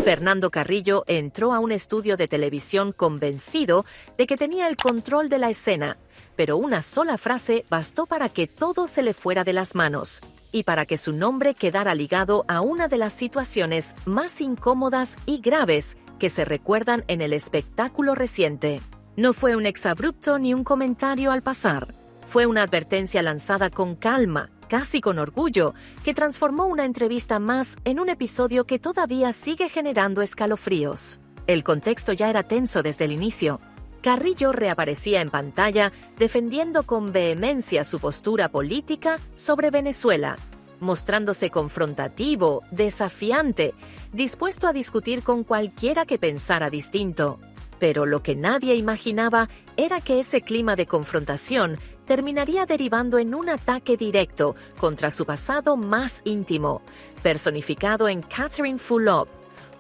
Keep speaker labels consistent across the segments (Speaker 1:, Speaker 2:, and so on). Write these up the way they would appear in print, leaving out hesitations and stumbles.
Speaker 1: Fernando Carrillo entró a un estudio de televisión convencido de que tenía el control de la escena, pero una sola frase bastó para que todo se le fuera de las manos y para que su nombre quedara ligado a una de las situaciones más incómodas y graves que se recuerdan en el espectáculo reciente. No fue un exabrupto ni un comentario al pasar. Fue una advertencia lanzada con calma, casi con orgullo, que transformó una entrevista más en un episodio que todavía sigue generando escalofríos. El contexto ya era tenso desde el inicio. Carrillo reaparecía en pantalla defendiendo con vehemencia su postura política sobre Venezuela, mostrándose confrontativo, desafiante, dispuesto a discutir con cualquiera que pensara distinto. Pero lo que nadie imaginaba era que ese clima de confrontación terminaría derivando en un ataque directo contra su pasado más íntimo, personificado en Catherine Fulop,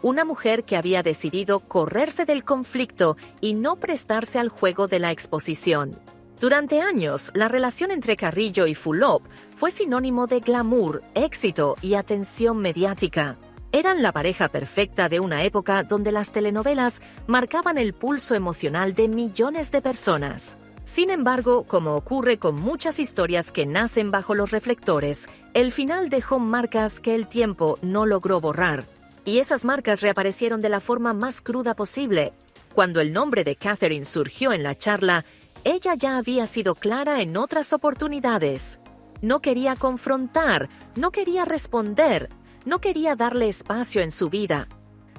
Speaker 1: una mujer que había decidido correrse del conflicto y no prestarse al juego de la exposición. Durante años, la relación entre Carrillo y Fulop fue sinónimo de glamour, éxito y atención mediática. Eran la pareja perfecta de una época donde las telenovelas marcaban el pulso emocional de millones de personas. Sin embargo, como ocurre con muchas historias que nacen bajo los reflectores, el final dejó marcas que el tiempo no logró borrar. Y esas marcas reaparecieron de la forma más cruda posible. Cuando el nombre de Catherine surgió en la charla, ella ya había sido clara en otras oportunidades. No quería confrontar, no quería responder, no quería darle espacio en su vida.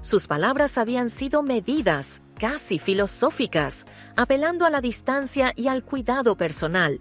Speaker 1: Sus palabras habían sido medidas, casi filosóficas, apelando a la distancia y al cuidado personal.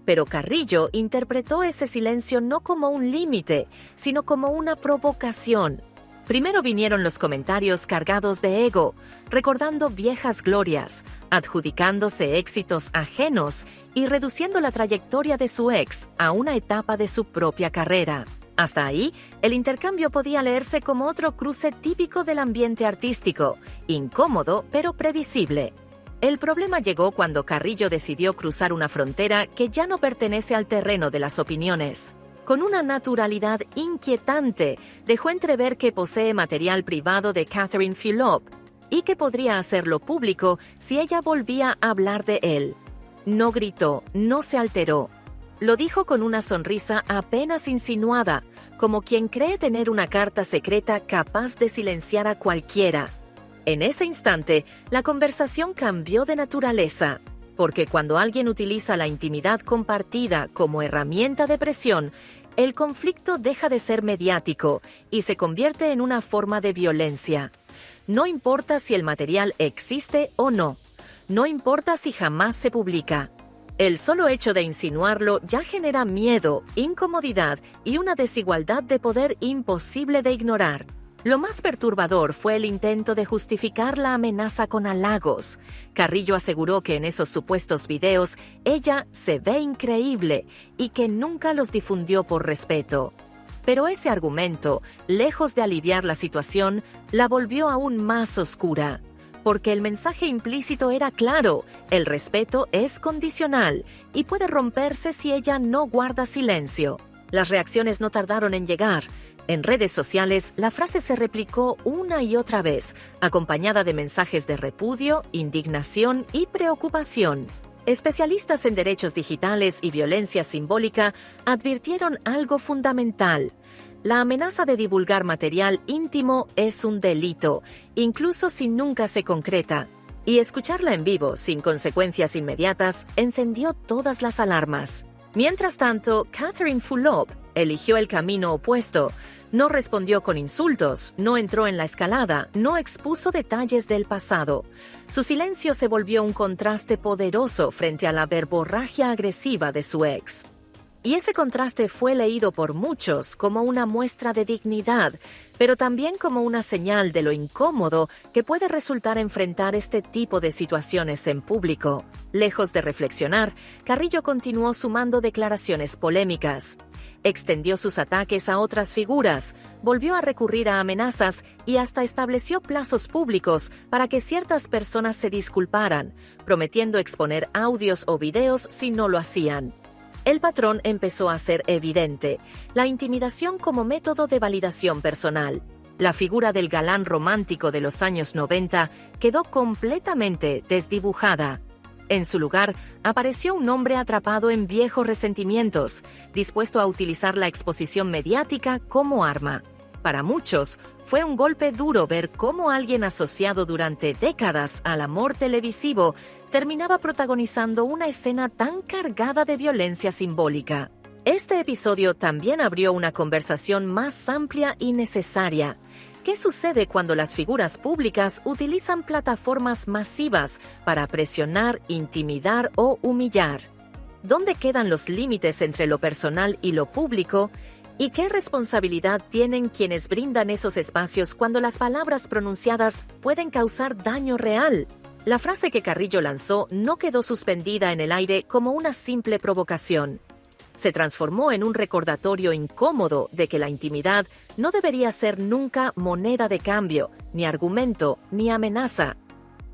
Speaker 1: Pero Carrillo interpretó ese silencio no como un límite, sino como una provocación. Primero vinieron los comentarios cargados de ego, recordando viejas glorias, adjudicándose éxitos ajenos y reduciendo la trayectoria de su ex a una etapa de su propia carrera. Hasta ahí, el intercambio podía leerse como otro cruce típico del ambiente artístico, incómodo pero previsible. El problema llegó cuando Carrillo decidió cruzar una frontera que ya no pertenece al terreno de las opiniones. Con una naturalidad inquietante, dejó entrever que posee material privado de Catherine Fulop y que podría hacerlo público si ella volvía a hablar de él. No gritó, no se alteró. Lo dijo con una sonrisa apenas insinuada, como quien cree tener una carta secreta capaz de silenciar a cualquiera. En ese instante, la conversación cambió de naturaleza, porque cuando alguien utiliza la intimidad compartida como herramienta de presión, el conflicto deja de ser mediático y se convierte en una forma de violencia. No importa si el material existe o no, no importa si jamás se publica. El solo hecho de insinuarlo ya genera miedo, incomodidad y una desigualdad de poder imposible de ignorar. Lo más perturbador fue el intento de justificar la amenaza con halagos. Carrillo aseguró que en esos supuestos videos ella se ve increíble y que nunca los difundió por respeto. Pero ese argumento, lejos de aliviar la situación, la volvió aún más oscura. Porque el mensaje implícito era claro, el respeto es condicional y puede romperse si ella no guarda silencio. Las reacciones no tardaron en llegar. En redes sociales, la frase se replicó una y otra vez, acompañada de mensajes de repudio, indignación y preocupación. Especialistas en derechos digitales y violencia simbólica advirtieron algo fundamental. La amenaza de divulgar material íntimo es un delito, incluso si nunca se concreta. Y escucharla en vivo, sin consecuencias inmediatas, encendió todas las alarmas. Mientras tanto, Catherine Fulop eligió el camino opuesto. No respondió con insultos, no entró en la escalada, no expuso detalles del pasado. Su silencio se volvió un contraste poderoso frente a la verborragia agresiva de su ex. Y ese contraste fue leído por muchos como una muestra de dignidad, pero también como una señal de lo incómodo que puede resultar enfrentar este tipo de situaciones en público. Lejos de reflexionar, Carrillo continuó sumando declaraciones polémicas. Extendió sus ataques a otras figuras, volvió a recurrir a amenazas y hasta estableció plazos públicos para que ciertas personas se disculparan, prometiendo exponer audios o videos si no lo hacían. El patrón empezó a ser evidente, la intimidación como método de validación personal. La figura del galán romántico de los años 90 quedó completamente desdibujada. En su lugar, apareció un hombre atrapado en viejos resentimientos, dispuesto a utilizar la exposición mediática como arma. Para muchos, fue un golpe duro ver cómo alguien asociado durante décadas al amor televisivo terminaba protagonizando una escena tan cargada de violencia simbólica. Este episodio también abrió una conversación más amplia y necesaria. ¿Qué sucede cuando las figuras públicas utilizan plataformas masivas para presionar, intimidar o humillar? ¿Dónde quedan los límites entre lo personal y lo público? ¿Y qué responsabilidad tienen quienes brindan esos espacios cuando las palabras pronunciadas pueden causar daño real? La frase que Carrillo lanzó no quedó suspendida en el aire como una simple provocación. Se transformó en un recordatorio incómodo de que la intimidad no debería ser nunca moneda de cambio, ni argumento, ni amenaza.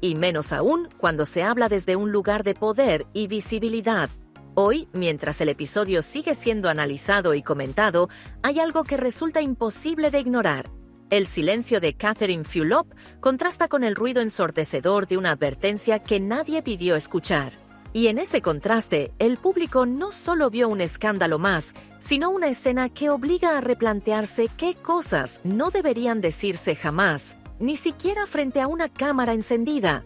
Speaker 1: Y menos aún cuando se habla desde un lugar de poder y visibilidad. Hoy, mientras el episodio sigue siendo analizado y comentado, hay algo que resulta imposible de ignorar. El silencio de Catherine Fulop contrasta con el ruido ensordecedor de una advertencia que nadie pidió escuchar. Y en ese contraste, el público no solo vio un escándalo más, sino una escena que obliga a replantearse qué cosas no deberían decirse jamás, ni siquiera frente a una cámara encendida.